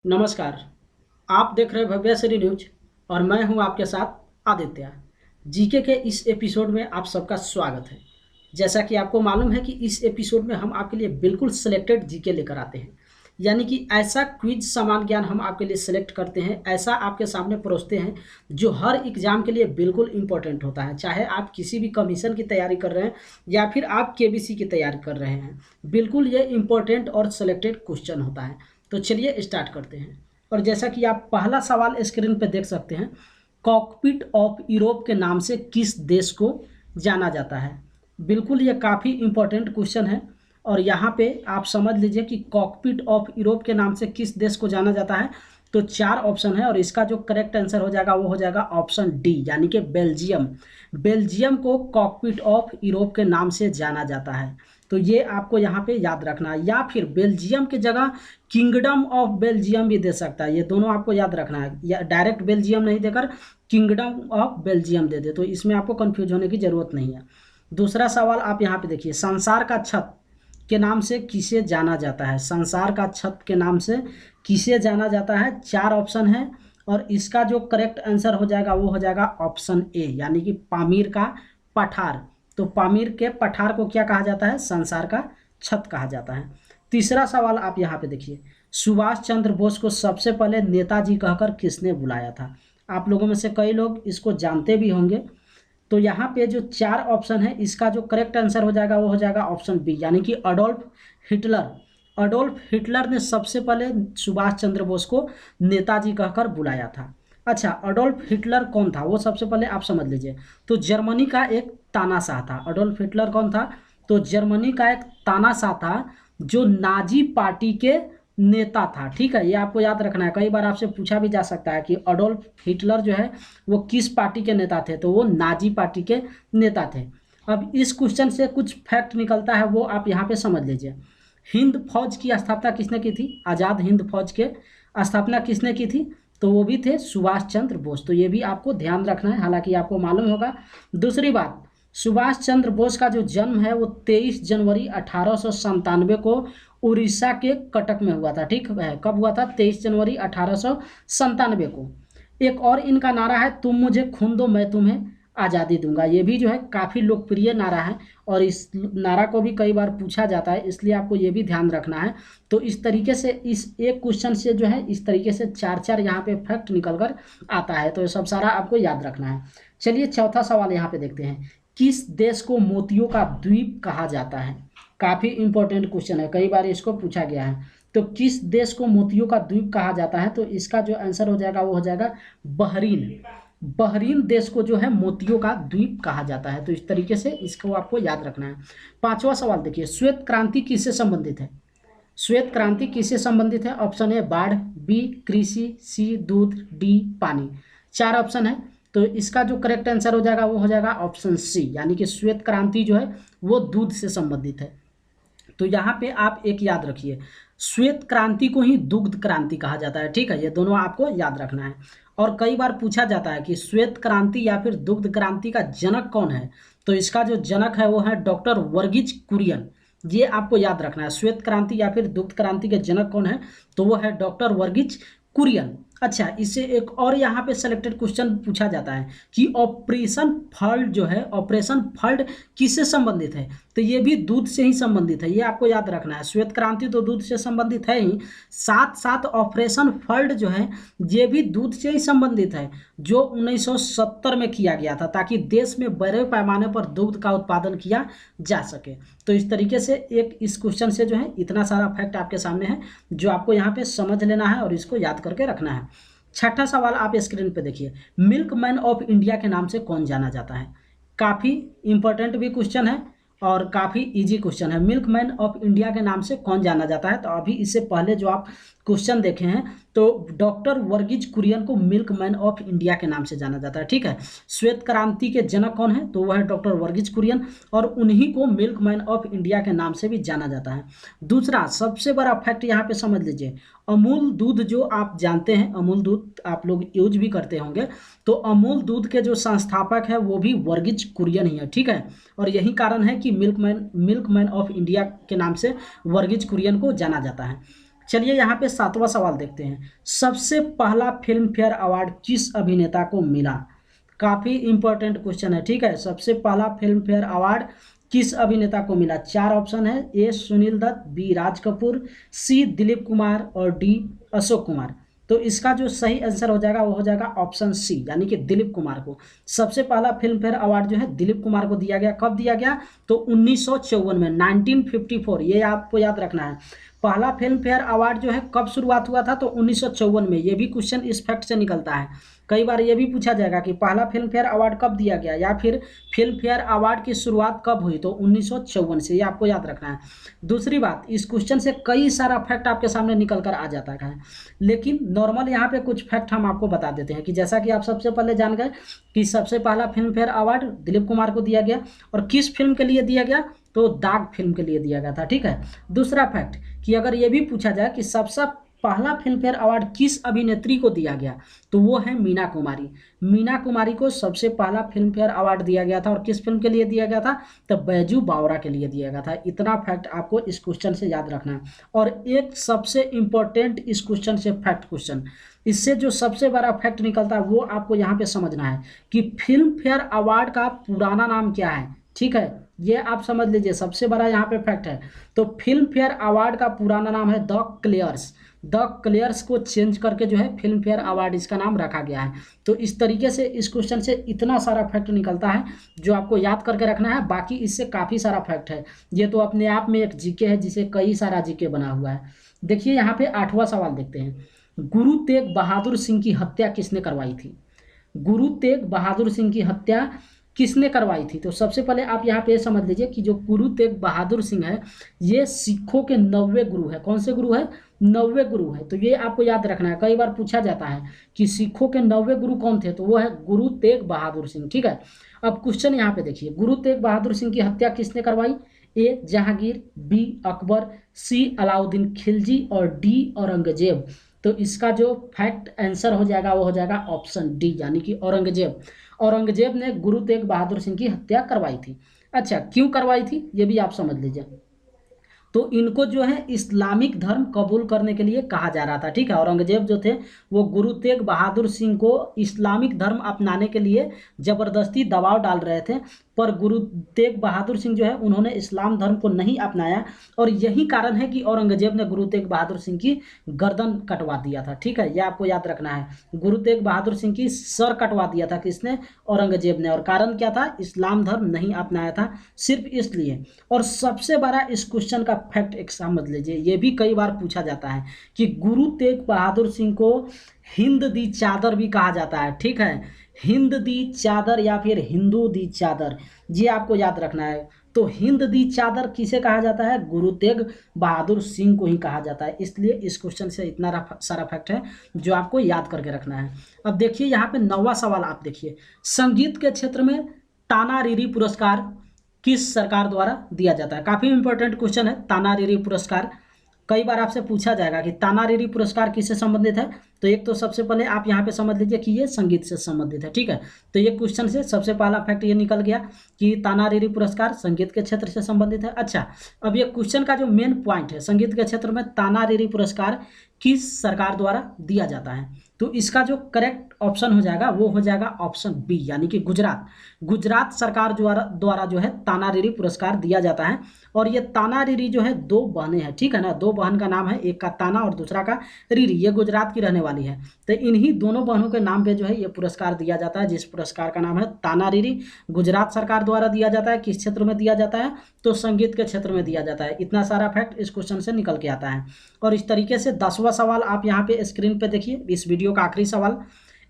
नमस्कार। आप देख रहे हैं भव्यश्री न्यूज और मैं हूं आपके साथ आदित्य। जीके के इस एपिसोड में आप सबका स्वागत है। जैसा कि आपको मालूम है कि इस एपिसोड में हम आपके लिए बिल्कुल सिलेक्टेड जीके लेकर आते हैं, यानी कि ऐसा क्विज समान ज्ञान हम आपके लिए सिलेक्ट करते हैं, ऐसा आपके सामने परोसते हैं जो हर एग्जाम के लिए बिल्कुल इंपॉर्टेंट होता है। चाहे आप किसी भी कमीशन की तैयारी कर रहे हैं या फिर आप केबीसी की तैयारी कर रहे हैं, बिल्कुल ये इंपॉर्टेंट और सिलेक्टेड क्वेश्चन होता है। तो चलिए स्टार्ट करते हैं। और जैसा कि आप पहला सवाल स्क्रीन पर देख सकते हैं, कॉकपिट ऑफ यूरोप के नाम से किस देश को जाना जाता है। बिल्कुल ये काफ़ी इंपॉर्टेंट क्वेश्चन है और यहाँ पे आप समझ लीजिए कि कॉकपिट ऑफ यूरोप के नाम से किस देश को जाना जाता है। तो चार ऑप्शन है और इसका जो करेक्ट आंसर हो जाएगा वो हो जाएगा ऑप्शन डी, यानी कि बेल्जियम। बेल्जियम को कॉकपिट ऑफ यूरोप के नाम से जाना जाता है। तो ये आपको यहाँ पे याद रखना है, या फिर बेल्जियम की जगह किंगडम ऑफ बेल्जियम भी दे सकता है। ये दोनों आपको याद रखना है, या डायरेक्ट बेल्जियम नहीं देकर किंगडम ऑफ बेल्जियम दे दे, तो इसमें आपको कंफ्यूज होने की ज़रूरत नहीं है। दूसरा सवाल आप यहाँ पे देखिए, संसार का छत के नाम से किसे जाना जाता है। संसार का छत के नाम से किसे जाना जाता है। चार ऑप्शन है और इसका जो करेक्ट आंसर हो जाएगा वो हो जाएगा ऑप्शन ए, यानी कि पामीर का पठार। तो पामीर के पठार को क्या कहा जाता है, संसार का छत कहा जाता है। तीसरा सवाल आप यहाँ पे देखिए, सुभाष चंद्र बोस को सबसे पहले नेताजी कहकर किसने बुलाया था। आप लोगों में से कई लोग इसको जानते भी होंगे। तो यहाँ पे जो चार ऑप्शन है इसका जो करेक्ट आंसर हो जाएगा वो हो जाएगा ऑप्शन बी, यानी कि अडोल्फ हिटलर। अडोल्फ हिटलर ने सबसे पहले सुभाष चंद्र बोस को नेताजी कहकर बुलाया था। अच्छा, अडोल्फ हिटलर कौन था वो सबसे पहले आप समझ लीजिए। तो जर्मनी का एक तानाशाह था। अडोल्फ हिटलर कौन था, तो जर्मनी का एक तानाशाह था जो नाजी पार्टी के नेता था। ठीक है, ये आपको याद रखना है। कई बार आपसे पूछा भी जा सकता है कि अडोल्फ हिटलर जो है वो किस पार्टी के नेता थे, तो वो नाजी पार्टी के नेता थे। अब इस क्वेश्चन से कुछ फैक्ट निकलता है, वो आप यहाँ पे समझ लीजिए। हिंद फौज की स्थापना किसने की थी, आज़ाद हिंद फौज के स्थापना किसने की थी, तो वो भी थे सुभाष चंद्र बोस। तो ये भी आपको ध्यान रखना है, हालांकि आपको मालूम होगा। दूसरी बात, सुभाष चंद्र बोस का जो जन्म है वो 23 जनवरी 1897 को उड़ीसा के कटक में हुआ था। ठीक है, कब हुआ था, 23 जनवरी 1897 को। एक और इनका नारा है, तुम मुझे खून दो मैं तुम्हें आज़ादी दूंगा। ये भी जो है काफ़ी लोकप्रिय नारा है और इस नारा को भी कई बार पूछा जाता है, इसलिए आपको ये भी ध्यान रखना है। तो इस तरीके से इस एक क्वेश्चन से जो है इस तरीके से चार चार यहाँ पे फैक्ट निकल कर आता है, तो ये सब सारा आपको याद रखना है। चलिए चौथा सवाल यहाँ पे देखते हैं, किस देश को मोतियों का द्वीप कहा जाता है। काफ़ी इंपॉर्टेंट क्वेश्चन है, कई बार इसको पूछा गया है। तो किस देश को मोतियों का द्वीप कहा जाता है, तो इसका जो आंसर हो जाएगा वो हो जाएगा बहरीन। बहरीन देश को जो है मोतियों का द्वीप कहा जाता है। तो इस तरीके से इसको आपको याद रखना है। पांचवा सवाल देखिए, श्वेत क्रांति किससे संबंधित है। श्वेत क्रांति किससे संबंधित है, ऑप्शन ए बाढ़, बी कृषि, सी दूध, डी पानी। चार ऑप्शन है, तो इसका जो करेक्ट आंसर हो जाएगा वो हो जाएगा ऑप्शन सी, यानी कि श्वेत क्रांति जो है वो दूध से संबंधित है। तो यहाँ पे आप एक याद रखिए, श्वेत क्रांति को ही दुग्ध क्रांति कहा जाता है। ठीक है, ये दोनों आपको याद रखना है। और कई बार पूछा जाता है कि श्वेत क्रांति या फिर दुग्ध क्रांति का जनक कौन है, तो इसका जो जनक है वो है डॉक्टर वर्गीज कुरियन। ये आपको याद रखना है, श्वेत क्रांति या फिर दुग्ध क्रांति के जनक कौन है, तो वो है डॉक्टर वर्गीज कुरियन। अच्छा, इससे एक और यहाँ पे सिलेक्टेड क्वेश्चन पूछा जाता है कि ऑपरेशन फ्लड जो है, ऑपरेशन फ्लड किससे संबंधित है, तो ये भी दूध से ही संबंधित है। ये आपको याद रखना है, श्वेत क्रांति तो दूध से संबंधित है ही, साथ साथ ऑपरेशन फ्लड जो है ये भी दूध से ही संबंधित है, जो 1970 में किया गया था, ताकि देश में बड़े पैमाने पर दुग्ध का उत्पादन किया जा सके। तो इस तरीके से एक इस क्वेश्चन से जो है इतना सारा फैक्ट आपके सामने है जो आपको यहाँ पे समझ लेना है और इसको याद करके रखना है। छठा सवाल आप स्क्रीन पे देखिए, मिल्कमैन ऑफ इंडिया के नाम से कौन जाना जाता है। काफ़ी इंपॉर्टेंट भी क्वेश्चन है और काफ़ी इजी क्वेश्चन है। मिल्कमैन ऑफ इंडिया के नाम से कौन जाना जाता है, तो अभी इससे पहले जो आप क्वेश्चन देखे हैं तो डॉक्टर वर्गीज कुरियन को मिल्कमैन ऑफ इंडिया के नाम से जाना जाता है। ठीक है, श्वेत क्रांति के जनक कौन है, तो वह है डॉक्टर वर्गीज कुरियन और उन्हीं को मिल्कमैन ऑफ इंडिया के नाम से भी जाना जाता है। दूसरा सबसे बड़ा फैक्ट यहाँ पे समझ लीजिए, अमूल दूध जो आप जानते हैं, अमूल दूध आप लोग यूज भी करते होंगे, तो अमूल दूध के जो संस्थापक है वो भी वर्गीज कुरियन ही है। ठीक है, और यही कारण है कि मिल्कमैन ऑफ इंडिया के नाम से वर्गीज कुरियन को जाना जाता है। चलिए यहाँ पे 7वां सवाल देखते हैं। सबसे पहला फिल्म फेयर अवार्ड किस अभिनेता को मिला? काफी इंपॉर्टेंट क्वेश्चन है, ठीक है। सबसे पहला फिल्म फेयर अवार्ड किस अभिनेता को मिला? 4 ऑप्शन है, ए सुनील दत्त, बी राज कपूर, सी दिलीप कुमार और डी अशोक कुमार। तो इसका जो सही आंसर हो जाएगा वो हो जाएगा ऑप्शन सी, यानी कि दिलीप कुमार को। सबसे पहला फिल्म फेयर अवार्ड जो है दिलीप कुमार को दिया गया। कब दिया गया? तो 1954 में, 1954, ये आपको याद रखना है। पहला फिल्म फेयर अवार्ड जो है कब शुरुआत हुआ था? तो 1954 में। ये भी क्वेश्चन इस फैक्ट से निकलता है। कई बार ये भी पूछा जाएगा कि पहला फिल्म फेयर अवार्ड कब दिया गया, या फिर फिल्म फेयर अवार्ड की शुरुआत कब हुई? तो 1954 से, ये आपको याद रखना है। दूसरी बात, इस क्वेश्चन से कई सारा फैक्ट आपके सामने निकल कर आ जाता है, लेकिन नॉर्मल यहाँ पे कुछ फैक्ट हम आपको बता देते हैं कि जैसा कि आप सबसे पहले जान गए कि सबसे पहला film fair award Dilip Kumar को दिया गया, और किस फिल्म के लिए दिया गया? तो दाग फिल्म के लिए दिया गया था, ठीक है। दूसरा फैक्ट कि अगर ये भी पूछा जाए कि सबसे पहला फिल्म फेयर अवार्ड किस अभिनेत्री को दिया गया, तो वो है मीना कुमारी। मीना कुमारी को सबसे पहला फिल्म फेयर अवार्ड दिया गया था, और किस फिल्म के लिए दिया गया था? तो बैजू बावरा के लिए दिया गया था। इतना फैक्ट आपको इस क्वेश्चन से याद रखना है। और एक सबसे इंपॉर्टेंट इस क्वेश्चन से फैक्ट क्वेश्चन, इससे जो सबसे बड़ा फैक्ट निकलता है वो आपको यहाँ पे समझना है कि फिल्म फेयर अवार्ड का पुराना नाम क्या है, ठीक है। ये आप समझ लीजिए, सबसे बड़ा यहाँ पे फैक्ट है। तो फिल्म फेयर अवार्ड का पुराना नाम है द क्लेयर्स। द क्लेयर्स को चेंज करके जो है फिल्म फेयर अवार्ड इसका नाम रखा गया है। तो इस तरीके से इस क्वेश्चन से इतना सारा फैक्ट निकलता है जो आपको याद करके रखना है। बाकी इससे काफ़ी सारा फैक्ट है। ये तो अपने आप में एक जीके है जिसे कई सारा जीके बना हुआ है। देखिए यहाँ पे 8वां सवाल देखते हैं। गुरु तेग बहादुर सिंह की हत्या किसने करवाई थी? गुरु तेग बहादुर सिंह की हत्या किसने करवाई थी? तो सबसे पहले आप यहाँ पे समझ लीजिए कि जो गुरु तेग बहादुर सिंह है ये सिखों के 90वें गुरु है। कौन से गुरु है? 90वें गुरु है। तो ये आपको याद रखना है, कई बार पूछा जाता है कि सिखों के 90वें गुरु कौन थे, तो वो है गुरु तेग बहादुर सिंह, ठीक है। अब क्वेश्चन यहाँ पे देखिए, गुरु तेग बहादुर सिंह की हत्या किसने करवाई? ए जहांगीर, बी अकबर, सी अलाउद्दीन खिलजी और डी औरंगजेब। तो इसका जो फैक्ट आंसर हो जाएगा वो हो जाएगा ऑप्शन डी, यानी कि औरंगजेब। औरंगजेब ने गुरु तेग बहादुर सिंह की हत्या करवाई थी। अच्छा, क्यों करवाई थी ये भी आप समझ लीजिए। तो इनको जो है इस्लामिक धर्म कबूल करने के लिए कहा जा रहा था, ठीक है। औरंगजेब जो थे वो गुरु तेग बहादुर सिंह को इस्लामिक धर्म अपनाने के लिए जबरदस्ती दबाव डाल रहे थे, पर गुरु तेग बहादुर सिंह जो है उन्होंने इस्लाम धर्म को नहीं अपनाया, और यही कारण है कि औरंगजेब ने गुरु तेग बहादुर सिंह की गर्दन कटवा दिया था, ठीक है। यह आपको याद रखना है, गुरु तेग बहादुर सिंह की सर कटवा दिया था किसने? औरंगजेब ने। और कारण क्या था? इस्लाम धर्म नहीं अपनाया था, सिर्फ इसलिए। और सबसे बड़ा इस क्वेश्चन का फैक्ट एक समझ लीजिए, ये भी कई बार पूछा जाता है कि गुरु तेग बहादुर सिंह को हिंद दी चादर भी कहा जाता है, ठीक है। हिंद दी चादर या फिर हिंदू दी चादर, ये आपको याद रखना है। तो हिंद दी चादर किसे कहा जाता है? गुरु तेग बहादुर सिंह को ही कहा जाता है। इसलिए इस क्वेश्चन से इतना सारा फैक्ट है जो आपको याद करके रखना है। अब देखिए यहाँ पे 9वां सवाल आप देखिए, संगीत के क्षेत्र में ताना रीरी पुरस्कार किस सरकार द्वारा दिया जाता है? काफी इंपॉर्टेंट क्वेश्चन है ताना रीरी पुरस्कार। कई बार आपसे पूछा जाएगा कि ताना रीरी पुरस्कार किससे संबंधित है। तो एक तो सबसे पहले आप यहाँ पे समझ लीजिए कि ये संगीत से संबंधित है, ठीक है। तो ये क्वेश्चन से सबसे पहला फैक्ट ये निकल गया कि ताना रीरी पुरस्कार संगीत के क्षेत्र से संबंधित है। अच्छा, अब ये क्वेश्चन का जो मेन पॉइंट है, संगीत के क्षेत्र में ताना रीरी पुरस्कार किस सरकार द्वारा दिया जाता है? तो इसका जो करेक्ट ऑप्शन हो जाएगा वो हो जाएगा ऑप्शन बी, यानी कि गुजरात। गुजरात सरकार द्वारा जो है ताना रीरी पुरस्कार दिया जाता है। और ये ताना रीरी जो है 2 बहनें हैं, ठीक है ना। 2 बहन का नाम है, एक का ताना और दूसरा का रीरी। ये गुजरात की रहने वाली है। तो इन्हीं दोनों बहनों के नाम पे जो है ये पुरस्कार दिया जाता है, जिस पुरस्कार का नाम है ताना रीरी। गुजरात सरकार द्वारा दिया जाता है। किस क्षेत्र में दिया जाता है? तो संगीत के क्षेत्र में दिया जाता है। इतना सारा फैक्ट इस क्वेश्चन से निकल के आता है। और इस तरीके से 10वां सवाल आप यहाँ पे स्क्रीन पे देखिए, इस वीडियो का आखिरी सवाल,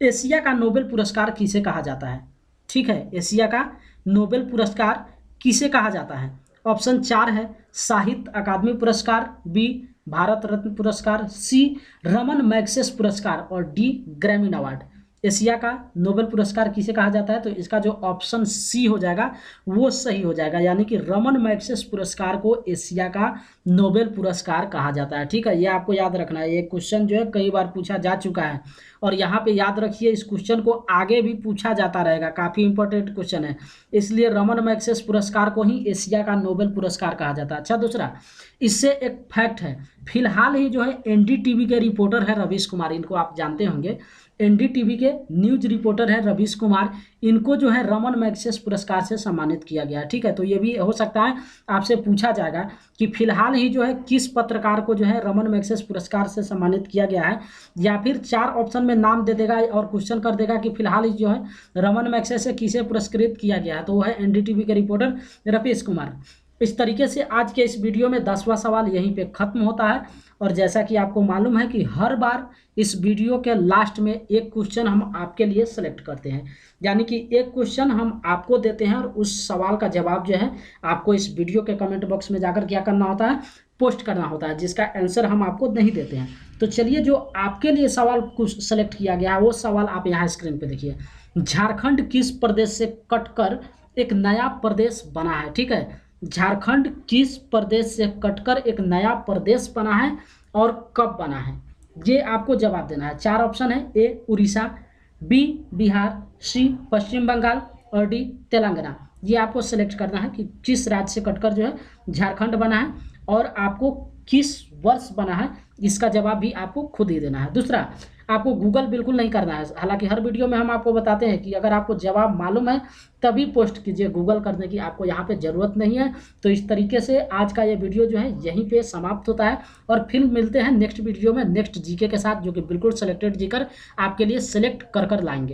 एशिया का नोबेल पुरस्कार किसे कहा जाता है? ठीक है, एशिया का नोबेल पुरस्कार किसे कहा जाता है? ऑप्शन 4 है, साहित्य अकादमी पुरस्कार, बी भारत रत्न पुरस्कार, सी रमन मैग्सेस पुरस्कार और डी ग्रैमीन अवार्ड। एशिया का नोबेल पुरस्कार किसे कहा जाता है? तो इसका जो ऑप्शन सी हो जाएगा वो सही हो जाएगा, यानी कि रमन मैग्सेस पुरस्कार को एशिया का नोबेल पुरस्कार कहा जाता है, ठीक है। ये आपको याद रखना है, ये क्वेश्चन जो है कई बार पूछा जा चुका है और यहाँ पे याद रखिए इस क्वेश्चन को आगे भी पूछा जाता रहेगा, काफ़ी इंपॉर्टेंट क्वेश्चन है, इसलिए रमन मैग्सेसे पुरस्कार को ही एशिया का नोबेल पुरस्कार कहा जाता है। अच्छा, दूसरा इससे एक फैक्ट है, फिलहाल ही जो है एनडीटीवी के रिपोर्टर है रवीश कुमार, इनको आप जानते होंगे, एनडीटीवी के न्यूज रिपोर्टर है रवीश कुमार, इनको जो है रमन मैग्सेसे पुरस्कार से सम्मानित किया गया है। ठीक है, तो ये भी हो सकता है आपसे पूछा जाएगा कि फिलहाल ही जो है किस पत्रकार को जो है रमन मैग्सेसे पुरस्कार से सम्मानित किया गया है, या फिर 4 ऑप्शन में नाम दे देगा और क्वेश्चन कर देगा कि फिलहाल ही जो है रमन मैग्सेसे से किसे पुरस्कृत किया गया है, तो वो है एनडीटीवी के रिपोर्टर रवीश कुमार। इस तरीके से आज के इस वीडियो में 10वां सवाल यहीं पे ख़त्म होता है। और जैसा कि आपको मालूम है कि हर बार इस वीडियो के लास्ट में एक क्वेश्चन हम आपके लिए सेलेक्ट करते हैं, यानी कि एक क्वेश्चन हम आपको देते हैं और उस सवाल का जवाब जो है आपको इस वीडियो के कमेंट बॉक्स में जाकर क्या करना होता है, पोस्ट करना होता है, जिसका आंसर हम आपको नहीं देते हैं। तो चलिए, जो आपके लिए सवाल कुछ सेलेक्ट किया गया है वो सवाल आप यहाँ स्क्रीन पर देखिए। झारखंड किस प्रदेश से कटकर एक नया प्रदेश बना है? ठीक है, झारखंड किस प्रदेश से कटकर एक नया प्रदेश बना है और कब बना है, ये आपको जवाब देना है। 4 ऑप्शन है, ए उड़ीसा, बी बिहार, सी पश्चिम बंगाल और डी तेलंगाना। ये आपको सेलेक्ट करना है कि किस राज्य से कटकर जो है झारखंड बना है और आपको किस वर्ष बना है, इसका जवाब भी आपको खुद ही देना है। दूसरा, आपको गूगल बिल्कुल नहीं करना है, हालांकि हर वीडियो में हम आपको बताते हैं कि अगर आपको जवाब मालूम है तभी पोस्ट कीजिए, गूगल करने की आपको यहाँ पे ज़रूरत नहीं है। तो इस तरीके से आज का ये वीडियो जो है यहीं पे समाप्त होता है और फिर मिलते हैं नेक्स्ट वीडियो में नेक्स्ट जीके के साथ, जो कि बिल्कुल सेलेक्टेड जीकर आपके लिए सेलेक्ट कर लाएंगे।